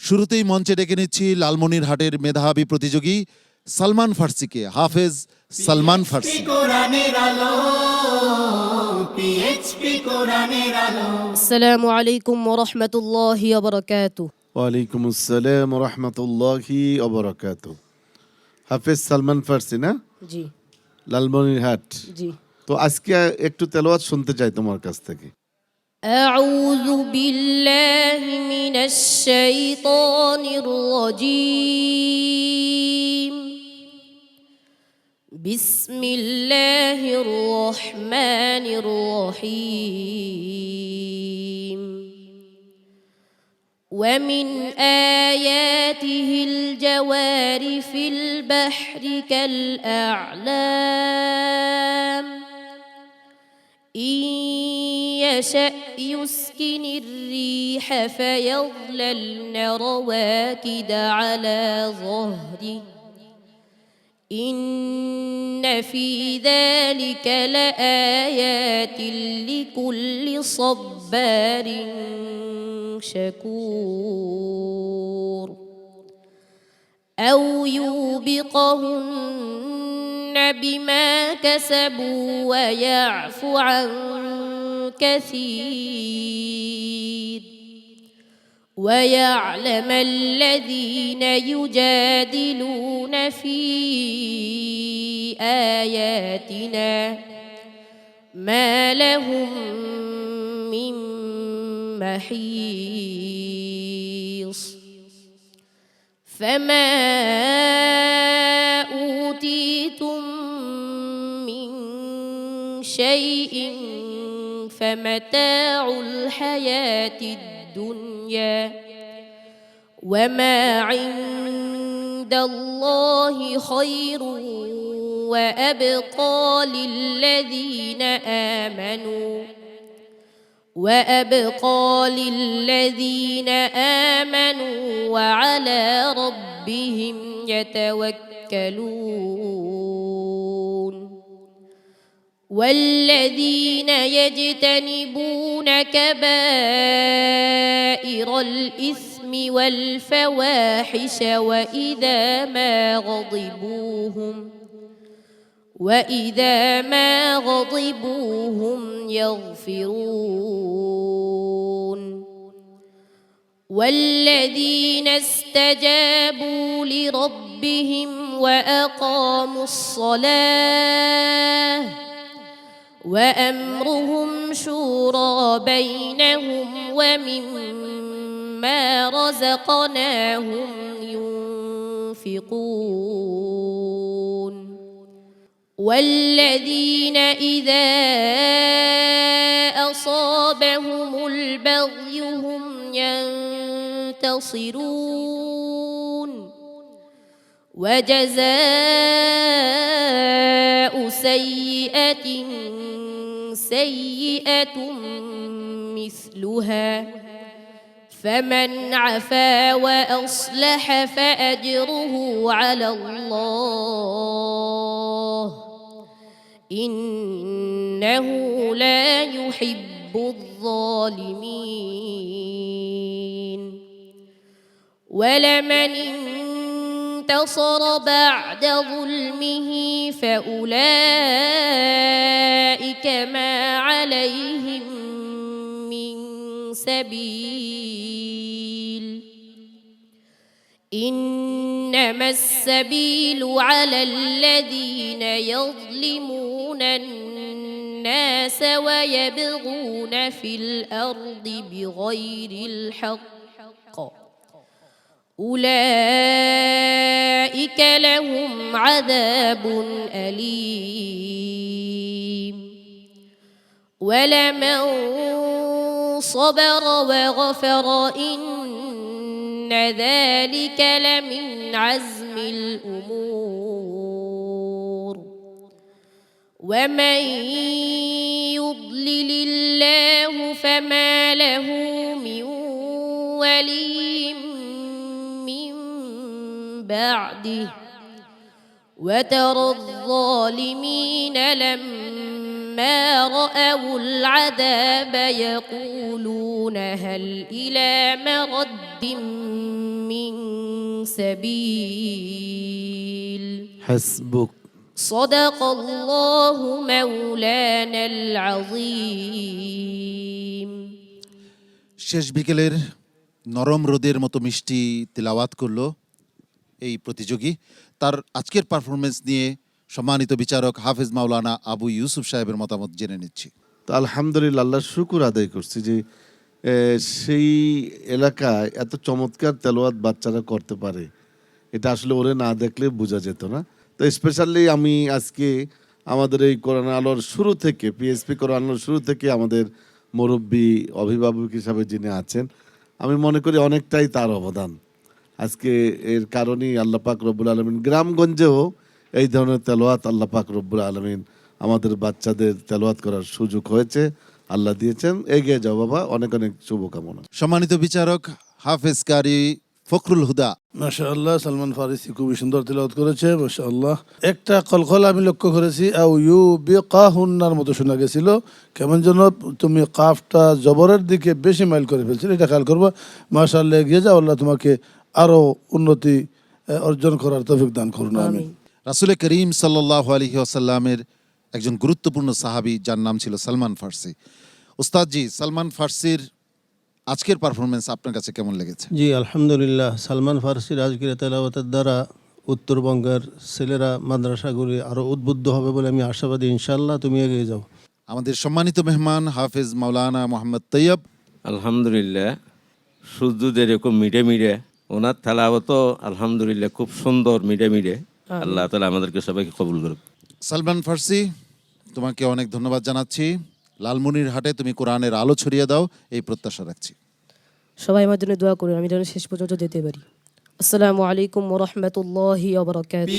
শুরুতেই মঞ্চে ডেকে নিচ্ছি লালমনিরহাটের মেধাবী প্রতিযোগী সালমান ফার্সিকে। হাফেজ সালমান ফার্সি। আসসালামু আলাইকুম ওয়া রাহমাতুল্লাহি ওয়া বারাকাতুহু। ওয়ালাইকুম আসসালাম ওয়া রাহমাতুল্লাহি ওয়া বারাকাতুহু। হাফেজ সালমান ফার্সি না, জি লালমনিরহাট। জি। তো আজকে একটু তেলাওয়াত শুনতে চাই তোমার কাছ থেকে। আউযু বিল্লাহি মিনাশ শাইতানির রাজীম। বিসমিল্লাহির রহমানির রহিম। ومن آياته الجوار في البحر كالأعلام إن يشأ يسكن الريح فيظللن رواكد على ظهره إن في ذلك لآيات لكل صبار شكور أو يوبقهن بما كسبوا ويعفو عن كثير ويعلم الذين يجادلون في آياتنا ما لهم من محيص فما أوتيتم من شيء فمتاع الحياة الدنيا وما عند الله خير وأبقى للذين آمنوا وعلى ربهم يتوكلون والذين يجتنبون كبائر الإثم والفواحش وإذا ما غضبوا هم يغفرون والذين استجابوا لربهم وأقاموا الصلاة وأمرهم شورى بينهم ومما رزقناهم ينفقون والذين إذا أصابهم البغي هم ينتصرون وجزاء سيئة سيئة مثلها فمن عفا وأصلح فأجره على الله إنه لا يحب الظالمين ولمن انتصر بعد ظلمه فأولئك ما عليهم من سبيل إنما السبيل على الذين يظلمون الناس ويبغون في الأرض بغير الحق أولئك لهم عذاب أليم ولمن صبر وغفر إن ذلك لمن عزم الأمور ومن يضلل الله فما له من ولي من بعده وترى الظالمين لما رأوا العذاب يقولون هل إلى مرد سبيل হাসবুক। صدق الله مولانا العظيم শেষ বিকেলের নরম রোদের মতো মিষ্টি তিলাওয়াত করলো এই প্রতিযোগী। তার আজকের পারফরমেন্স নিয়ে সম্মানিত বিচারক হাফেজ মাওলানা আবু ইউসুফ সাহেবের মতামত জেনে নিচ্ছি। তো আলহামদুলিল্লাহ, আল্লাহর শুকুর আদায় করছি যে সেই এলাকায় এত চমৎকার তেলাওয়াত বাচ্চারা করতে পারে, এটা আসলে ওরে না দেখলে বোঝা যেত না। তো স্পেশালি আমি আজকে আমাদের এই কোরআন আলোর শুরু থেকে, পিএসপি কোরআন আলোর শুরু থেকে আমাদের মুরব্বী অভিভাবক হিসাবে যিনি আছেন, আমি মনে করি অনেকটাই তার অবদান। আজকে এর কারণেই আল্লাহ পাক রব্বুল আলমিন গ্রামগঞ্জেও এই ধরনের তেলাওয়াত আল্লাহ পাক রব্বুল আলমিন আমাদের বাচ্চাদের তেলাওয়াত করার সুযোগ হয়েছে, আল্লাহ দিয়েছেন। এগিয়ে যাও বাবা, অনেক অনেক শুভকামনা। সম্মানিত বিচারক হাফেজ কারি ফখরুল হুদা। মাশাআল্লাহ, সালমান ফারিসি খুবই সুন্দর তিলাওয়াত করেছে মাশাআল্লাহ। একটা কলকল আমি লক্ষ্য করেছি, আও ইউ বিকাহুন্নার মতো শোনা গেছিল, কেমন যেন তুমি কাফটা জবরের দিকে বেশি মাইল করে ফেলছিলে, এটা খেয়াল করবা। মাশাআল্লাহ, এগিয়ে যাও, আল্লাহ তোমাকে আরো উন্নতি অর্জন করার তৌফিক দান করুন, আমিন। রাসূল করিম সাল্লাল্লাহু আলাইহি ওয়াসাল্লামের একজন গুরুত্বপূর্ণ সাহাবী যার নাম ছিল সালমান ফার্সি। উস্তাদজি, সালমান ফার্সির আজকের পারফরমেন্স আপনার কাছে কেমন লেগেছে? জি আলহামদুলিল্লাহ, সালমান ফারসির আজকের তেলাওয়াতের দ্বারা উত্তরবঙ্গের ছেলেরা মাদ্রাসাগুলি আরও উদ্বুদ্ধ হবে বলে আমি আশাবাদী। ইনশাআল্লাহ, তুমি এগিয়ে যাও। আমাদের সম্মানিত মেহমান হাফেজ মাওলানা মোহাম্মদ তৈয়ব। আলহামদুলিল্লাহ, সূর্য যেরকম মিডে মিডে, ওনার তেলাওয়াতও আলহামদুলিল্লাহ খুব সুন্দর মিডে মিডে। আল্লাহ তাআলা আমাদেরকে সবাইকে কবুল করুক। সালমান ফার্সি, তোমাকে অনেক ধন্যবাদ জানাচ্ছি। লালমনির হাটে তুমি কোরআনের আলো ছড়িয়ে দাও, এই প্রত্যাশা রাখছি। সবাই আমার জন্য দোয়া করুন, আমি যেন শেষ পর্যন্ত যেতে পারি। আসসালামু আলাইকুম ওয়া রাহমাতুল্লাহি ওয়া বারাকাতুহু।